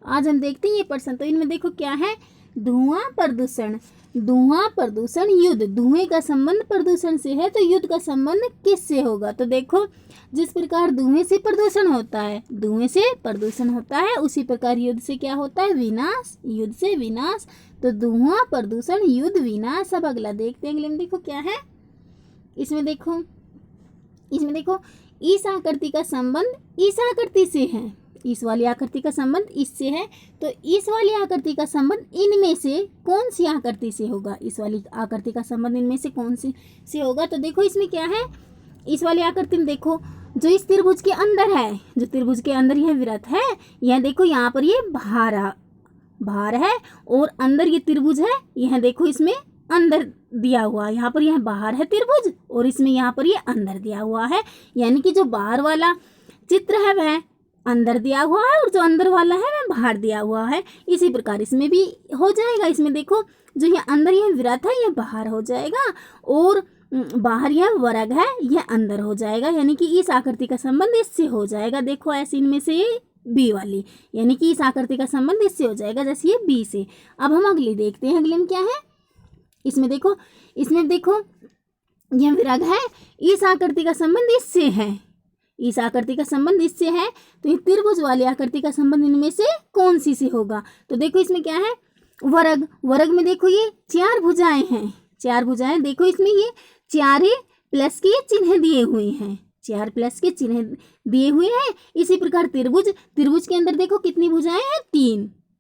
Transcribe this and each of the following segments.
आज हम देखते हैं ये प्रश्न। तो इनमें देखो क्या है, धुआं प्रदूषण, धुआं प्रदूषण युद्ध। धुएं का संबंध प्रदूषण से है, तो युद्ध का संबंध किससे होगा? तो देखो, जिस प्रकार धुएं से प्रदूषण होता है, धुएं से प्रदूषण होता है, उसी प्रकार युद्ध से क्या होता है? विनाश। युद्ध से विनाश। तो धुआं प्रदूषण युद्ध विनाश। अब अगला देखते हैं। अगले में देखो क्या है, इसमें देखो इस आकृति का संबंध इस आकृति से है। इस वाली आकृति का संबंध इससे है, तो इस वाली आकृति का संबंध इनमें से कौन सी आकृति से होगा? इस वाली आकृति का संबंध इनमें से कौन सी से होगा? तो देखो इसमें क्या है, इस वाली आकृति में देखो, जो इस त्रिभुज के अंदर है, जो त्रिभुज के अंदर यह वृत्त है, यह देखो यहाँ पर ये भार है और अंदर ये त्रिभुज है। यह देखो इसमें अंदर दिया हुआ, यहाँ पर यह बाहर है त्रिभुज और इसमें यहाँ पर ये अंदर दिया हुआ है। यानी कि जो बाहर वाला चित्र है वह अंदर दिया हुआ है और जो अंदर वाला है वह बाहर दिया हुआ है। इसी प्रकार इसमें भी हो जाएगा। इसमें देखो, जो ये अंदर यह वृत्त है यह बाहर हो जाएगा और बाहर यह वर्ग है यह अंदर हो जाएगा। यानी कि इस आकृति का संबंध इससे हो जाएगा। देखो ऐसे इनमें से ये बी वाली, यानी कि इस आकृति का संबंध इससे हो जाएगा जैसे ये बी से। अब हम अगली देखते हैं। अगले में क्या है, इसमें देखो यह विराग है, इस आकृति का संबंध इससे है, इस आकृति का संबंध इससे है, तो ये त्रिभुज वाली आकृति का संबंध इनमें से कौन सी से होगा? तो देखो इसमें क्या है, वर्ग में देखो ये 4 भुजाएं हैं, 4 भुजाएं। देखो इसमें ये 4 प्लस के चिन्ह दिए हुए हैं, 4 प्लस के चिन्ह दिए हुए हैं। इसी प्रकार त्रिभुज के अंदर देखो कितनी भुजाएं हैं?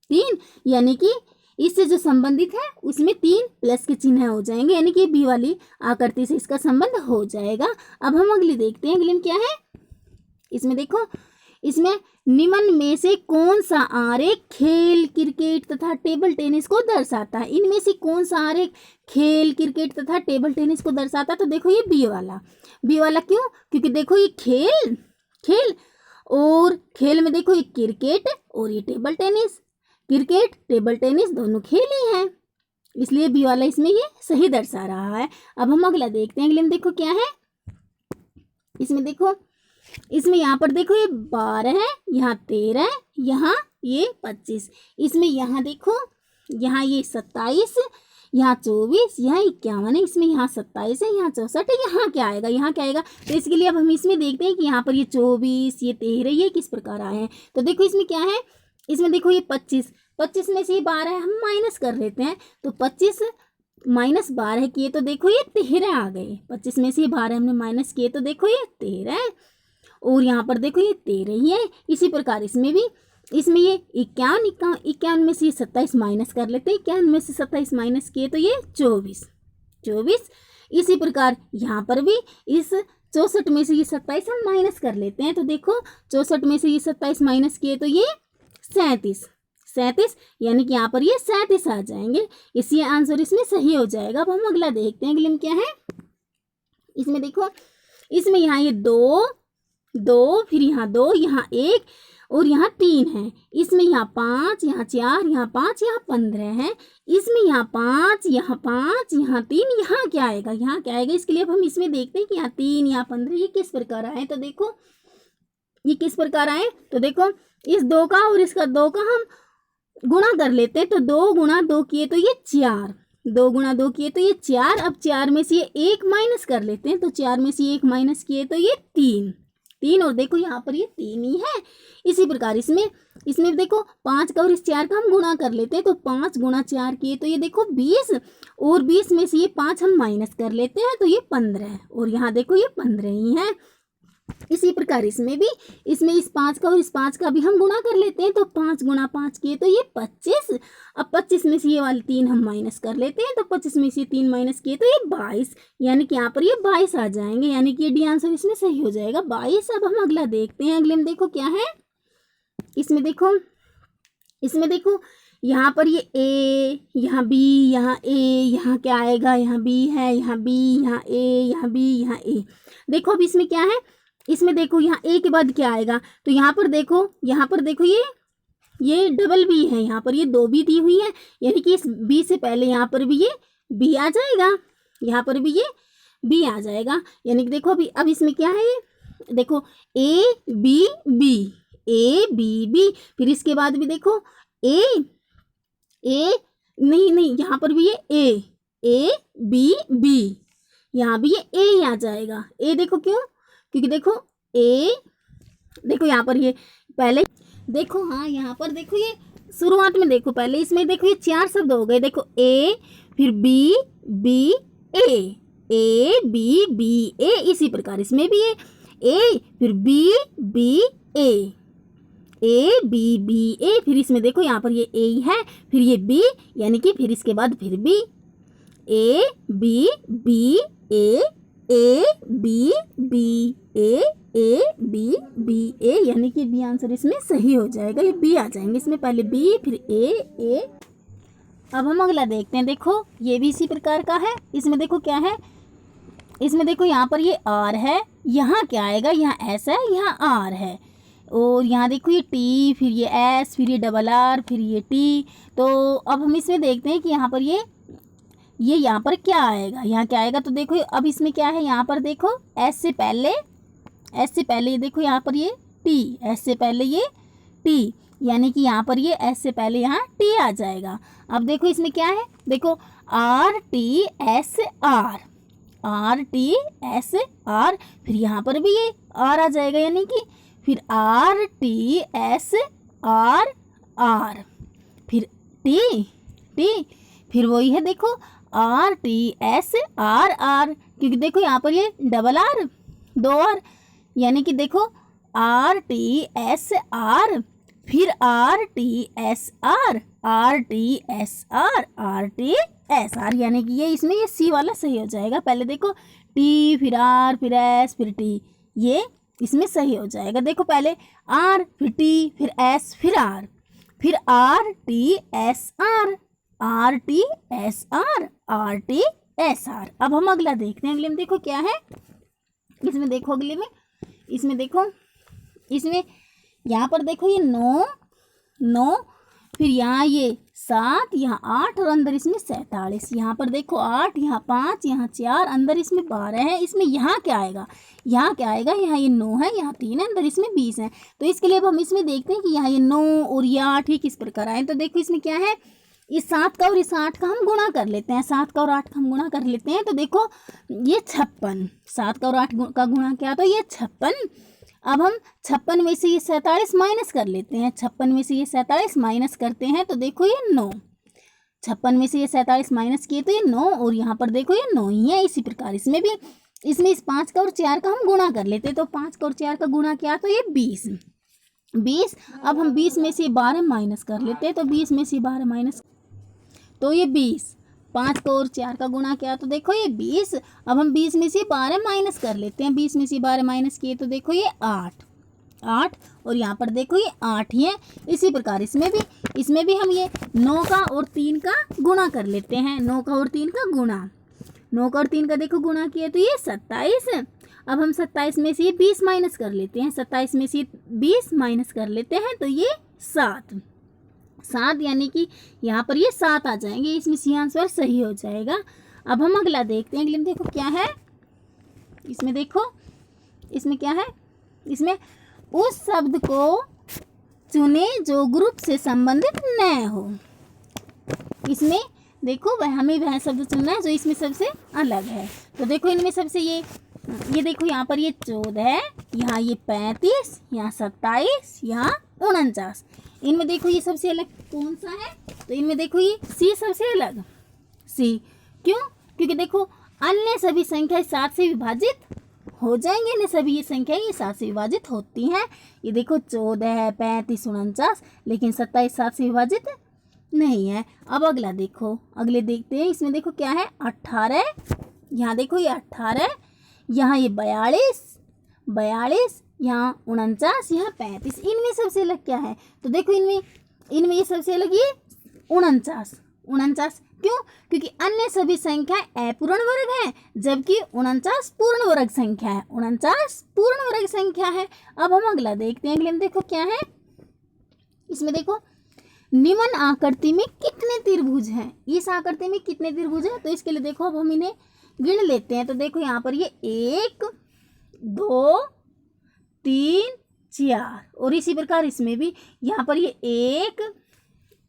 3, यानी कि इससे जो संबंधित है उसमें 3 प्लस के चिन्ह हो जाएंगे, यानी कि बी वाली आकृति से इसका संबंध हो जाएगा। अब हम अगली देखते हैं। अगले में क्या है, इसमें देखो, इसमें निम्न में से कौन सा आरेख खेल, क्रिकेट तथा टेबल टेनिस को दर्शाता है? इनमें से कौन सा आरेख खेल, क्रिकेट तथा टेबल टेनिस को दर्शाता है? तो देखो ये बी वाला क्यों? क्योंकि देखो ये खेल और खेल में देखो ये क्रिकेट और ये table tennis, cricket table tennis दोनों खेल ही हैं, इसलिए बी वाला इसमें ये सही दर्शा रहा है। अब हम अगला देखते हैं। अगले में देखो क्या है, इसमें देखो, इसमें यहाँ पर देखो ये 12 है, यहाँ 13, यहाँ ये 25, इसमें यहाँ देखो, यहाँ ये 27, यहाँ 24, यहाँ 51 है, इसमें यहाँ 27 है, यहाँ 64 है, यहाँ क्या आएगा? तो इसके लिए अब हम इसमें देखते हैं कि यहाँ पर ये 24, ये 13, ये किस प्रकार आए हैं। तो देखो इसमें क्या है, इसमें देखो ये 25 में से ये 12 है, हम माइनस कर लेते हैं, तो 25 माइनस 12 किए तो देखो ये 13 आ गए। 25 में से ये 12 हमने माइनस किए तो देखो ये 13 है और यहाँ पर देखो ये 13 ही है। इसी प्रकार इसमें भी, इसमें ये 51 में से 27 माइनस कर लेते हैं, 51 में से 27 माइनस किए तो ये 24। इसी प्रकार यहाँ पर भी इस 64 में से ये 27 हम माइनस कर लेते हैं, तो देखो 64 में से ये 27 माइनस किए तो ये 37, यानी कि यहाँ पर ये 37 आ जाएंगे। इसी आंसर इसमें सही हो जाएगा। अब हम अगला देखते हैं। अगले में क्या है, इसमें देखो, इसमें यहाँ ये 2, फिर यहाँ 2, यहाँ 1 और यहाँ 3 है। इसमें यहाँ 5, यहाँ 4, यहाँ 5, यहाँ 15 है। इसमें यहाँ 5, यहाँ 5, यहाँ 3, यहाँ क्या आएगा? इसके लिए अब हम इसमें देखते हैं कि यहाँ 3, यहाँ 15 ये किस प्रकार आए। तो देखो ये किस प्रकार आए, तो देखो इस 2 का और इसका 2 का हम गुणा कर लेते हैं, तो 2 गुणा 2 किए तो ये 4, 2 गुणा 2 किए तो ये 4। अब 4 में से ये 1 माइनस कर लेते हैं, तो 4 में से 1 माइनस किए तो ये 3 और देखो यहाँ पर ये 3 ही है। इसी प्रकार इसमें देखो 5 का और इस 4 का हम गुणा कर लेते हैं, तो 5 गुणा 4 किए तो ये देखो 20 और 20 में से ये 5 हम माइनस कर लेते हैं तो ये 15 और यहाँ देखो ये 15 ही है। इसी प्रकार इसमें इस 5 का और इस 5 का भी हम गुणा कर लेते हैं, तो 5 गुणा 5 किए तो ये 25। अब 25 में से ये वाली 3 हम माइनस कर लेते हैं, तो 25 में से 3 माइनस किए तो ये 22, यानी कि यहाँ पर ये 22 आ जाएंगे, यानी कि ये डी आंसर इसमें सही हो जाएगा 22। अब हम अगला देखते हैं। अगले में देखो क्या है, इसमें देखो यहाँ पर ये ए, यहाँ बी, यहाँ ए, यहाँ क्या आएगा? यहाँ बी है, यहाँ बी, यहाँ ए, यहाँ बी, यहाँ ए। देखो अब इसमें क्या है, इसमें देखो यहाँ ए के बाद क्या आएगा? तो यहाँ पर देखो ये डबल बी है, यहाँ पर ये 2 बी दी हुई है, यानी कि इस बी से पहले यहाँ पर भी ये बी आ जाएगा, यहाँ पर भी ये बी आ जाएगा। यानी कि देखो अब इसमें क्या है, ये देखो A B B, A B B. फिर इसके बाद भी देखो ए नहीं यहाँ पर भी ये ए बी बी, यहाँ भी ये ए ही आ जाएगा। ए देखो क्यों, क्योंकि देखो ए, देखो यहाँ पर ये पहले देखो, हाँ यहाँ पर देखो ये शुरुआत में देखो, पहले इसमें देखो ये 4 शब्द हो गए। देखो ए, फिर B B A B B A, इसी प्रकार इसमें भी ए फिर B B A B B A, फिर इसमें देखो यहाँ पर ये ए ही है, फिर ये बी, यानी कि फिर इसके बाद फिर B, A B B A B B A B B A, यानी कि बी आंसर इसमें सही हो जाएगा। ये बी आ जाएंगे इसमें, पहले बी फिर ए। अब हम अगला देखते हैं। देखो ये भी इसी प्रकार का है। इसमें देखो क्या है, इसमें देखो यहाँ पर ये आर है, यहाँ क्या आएगा, यहाँ एस है, यहाँ आर है, और यहाँ देखो ये टी, फिर ये एस, फिर ये डबल आर, फिर ये टी। तो अब हम इसमें देखते हैं कि यहाँ पर ये यहाँ पर क्या आएगा, यहाँ क्या आएगा। तो देखो अब इसमें क्या है, यहाँ पर देखो एस से पहले ये देखो यहाँ पर ये टी, एस से पहले ये टी, यानी कि यहाँ पर ये एस से पहले यहाँ टी आ जाएगा। अब देखो इसमें क्या है, देखो आर टी एस आर, फिर यहाँ पर भी ये आर आ जाएगा, यानी कि फिर आर टी एस आर, फिर टी, फिर वही है देखो आर टी एस आर, क्योंकि देखो यहाँ पर ये डबल आर, 2 आर, यानी कि देखो आर टी एस आर, फिर आर टी एस आर, यानी कि ये इसमें ये सी वाला सही हो जाएगा। पहले देखो टी, फिर आर, फिर एस, फिर टी, ये इसमें सही हो जाएगा। देखो पहले आर, फिर टी, फिर एस, फिर आर, फिर आर टी एस आर, अब हम अगला देखते हैं। अगले में देखो क्या है, इसमें देखो अगले में, इसमें देखो, इसमें यहाँ पर देखो ये 9, फिर यहाँ ये 7, यहाँ 8, और अंदर इसमें 47। यहाँ पर देखो 8, यहाँ 5, यहाँ 4, अंदर इसमें 12 है। इसमें यहाँ क्या आएगा, यहाँ ये 9 है, यहाँ 3 है, अंदर इसमें 20 है। तो इसके लिए अब हम इसमें देखते हैं कि यहाँ ये 9 और ये 8 ही किस प्रकार आए। तो देखो इसमें क्या है, इस 7 का और इस 8 का हम गुणा कर लेते हैं, 7 का और 8 का हम गुणा कर लेते हैं। तो देखो ये 56, 7 का और 8 का गुणा किया तो ये 56। अब हम 56 में से ये 47 माइनस कर लेते हैं, 56 में से ये 47 माइनस करते हैं तो देखो ये 9, 56 में से ये 47 माइनस किए तो ये 9, और यहाँ पर देखो ये 9 ही है। इसी प्रकार इसमें भी, इसमें इस 5 का और 4 का हम गुणा कर लेते, तो 5 का और 4 का गुणा किया तो ये 20। अब हम 20 में से 12 माइनस कर लेते हैं, तो 20 में से 12 माइनस तो ये 20, 5 का और 4 का गुणा किया तो देखो ये 20। अब हम 20 में से 12 माइनस कर लेते हैं, 20 में से 12 माइनस किए तो देखो ये 8, और यहाँ पर देखो ये 8 ही है। इसी प्रकार इसमें भी हम ये 9 का और 3 का गुणा कर लेते हैं, 9 का और 3 का गुणा, 9 का और 3 का देखो गुणा किए तो ये 27। अब हम 27 में से ये 20 माइनस कर लेते हैं, 27 में से 20 माइनस कर लेते हैं तो ये 7, यानी कि यहाँ पर ये 7 आ जाएंगे। इसमें सी आंसर सही हो जाएगा। अब हम अगला देखते हैं। अगले में देखो क्या है, इसमें देखो, इसमें क्या है, इसमें उस शब्द को चुने जो ग्रुप से संबंधित न हो। इसमें देखो हमें वह शब्द चुनना है जो इसमें सबसे अलग है। तो देखो इनमें सबसे ये देखो यहाँ पर ये 14 है, यहाँ ये 35, यहाँ 27, यहाँ 49। इनमें देखो ये सबसे अलग कौन सा है, तो इनमें देखो ये सी सबसे अलग, सी क्यों, क्योंकि देखो अन्य सभी संख्या 7 से विभाजित हो जाएंगे, अन्य सभी ये संख्या ये 7 से विभाजित होती हैं। ये देखो 14 है, 35, 49, लेकिन 27 7 से विभाजित नहीं है। अब अगला देखो, अगले देखते हैं। इसमें देखो क्या है, 18, यहाँ देखो ये 18, यहाँ ये 42, यहाँ 49, यहाँ 35। इनमें सबसे अलग क्या है, तो देखो इनमें ये सबसे अलग ये 49 क्यों, क्योंकि अन्य सभी संख्या अपूर्ण वर्ग है, जबकि 49 पूर्ण वर्ग संख्या है, 49 पूर्ण वर्ग संख्या है। अब हम अगला देखते हैं। अगले में देखो क्या है, इसमें देखो निम्न आकृति में कितने त्रिभुज हैं, इस आकृति में कितने त्रिभुज हैं। तो इसके लिए देखो अब हम इन्हें गिन लेते हैं। तो देखो यहाँ पर ये 1 2 3 4। और इसी प्रकार इसमें भी यहाँ पर ये 1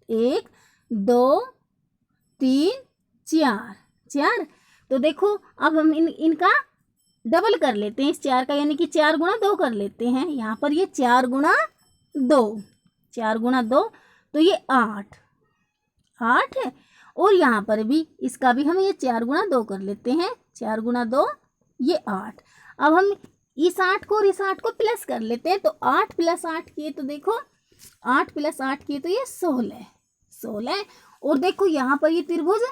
1 2 3 4 4। तो देखो अब हम इनका डबल कर लेते हैं इस 4 का, यानी कि 4 गुणा 2 कर लेते हैं। यहाँ पर ये 4 गुणा 2, 4 गुणा 2 तो ये 8 है। और यहाँ पर भी इसका भी हम ये 4 गुणा 2 कर लेते हैं, 4 गुणा 2 ये 8। अब हम इस 8 को और इस 8 को प्लस कर लेते हैं, तो 8 + 8 किए तो देखो 8 + 8 किए तो ये 16। और देखो यहाँ पर ये त्रिभुज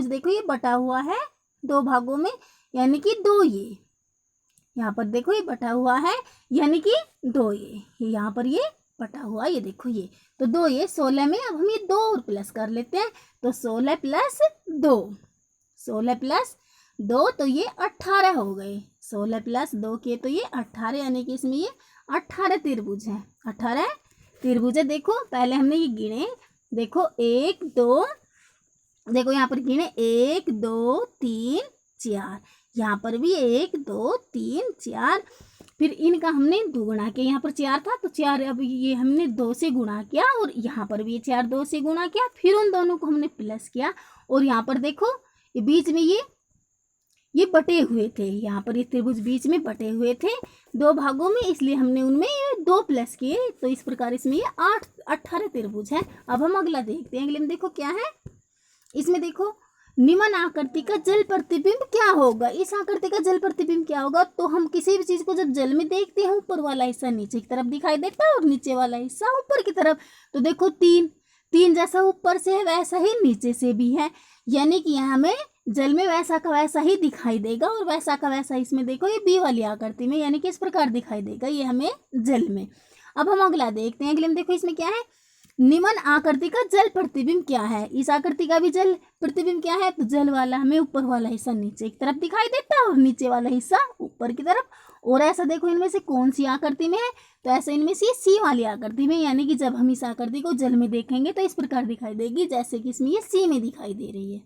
देखो ये बटा हुआ है 2 भागों में, यानी कि 2 ये यहाँ पर देखो ये बटा हुआ है, यानी कि 2 ये यहाँ पर ये बटा हुआ, ये देखो ये तो 2 ये 16 में। अब हम ये 2 और प्लस कर लेते हैं, तो 16 + 2 तो ये 18 हो गए। 16 + 2 किए तो ये 18, यानी कि इसमें ये 18 त्रिभुज हैं, 18 त्रिभुज है। देखो पहले हमने ये गिने, देखो 1 2, देखो यहाँ पर गिने 1 2 3 4, यहाँ पर भी 1 2 3 4। फिर इनका हमने 2 गुणा किया, यहाँ पर 4 था तो 4, अब ये हमने 2 से गुणा किया, और यहाँ पर भी ये 4 2 से गुणा किया, फिर उन दोनों को हमने प्लस किया। और यहाँ पर देखो ये बीच में ये बटे हुए थे, यहाँ पर ये त्रिभुज बीच में बटे हुए थे 2 भागों में, इसलिए हमने उनमें ये 2 प्लस किए। तो इस प्रकार इसमें ये 18 त्रिभुज है। अब हम अगला देखते हैं। अगले में देखो क्या है, इसमें देखो निम्न आकृति का जल प्रतिबिंब क्या होगा। इस आकृति का जल प्रतिबिंब क्या होगा, तो हम किसी भी चीज को जब जल में देखते हैं, ऊपर वाला हिस्सा नीचे की तरफ दिखाई देता है और नीचे वाला हिस्सा ऊपर की तरफ। तो देखो 3 जैसा ऊपर से है वैसा ही नीचे से भी है, यानी कि यहाँ हमें जल में वैसा का वैसा ही दिखाई देगा, और वैसा का वैसा इसमें देखो ये बी वाली आकृति में, यानी कि इस प्रकार दिखाई देगा ये हमें जल में। अब हम अगला देखते हैं। अगले में देखो इसमें क्या है, निम्न आकृति का जल प्रतिबिंब क्या है। इस आकृति का भी जल प्रतिबिंब क्या है, तो जल वाला हमें ऊपर वाला हिस्सा नीचे की तरफ दिखाई देता है और नीचे वाला हिस्सा ऊपर की तरफ। और ऐसा देखो इनमें से कौन सी आकृति में है, तो ऐसा इनमें से सी वाली आकृति में, यानी कि जब हम इस आकृति को जल में देखेंगे तो इस प्रकार दिखाई देगी जैसे कि इसमें ये सी में दिखाई दे रही है।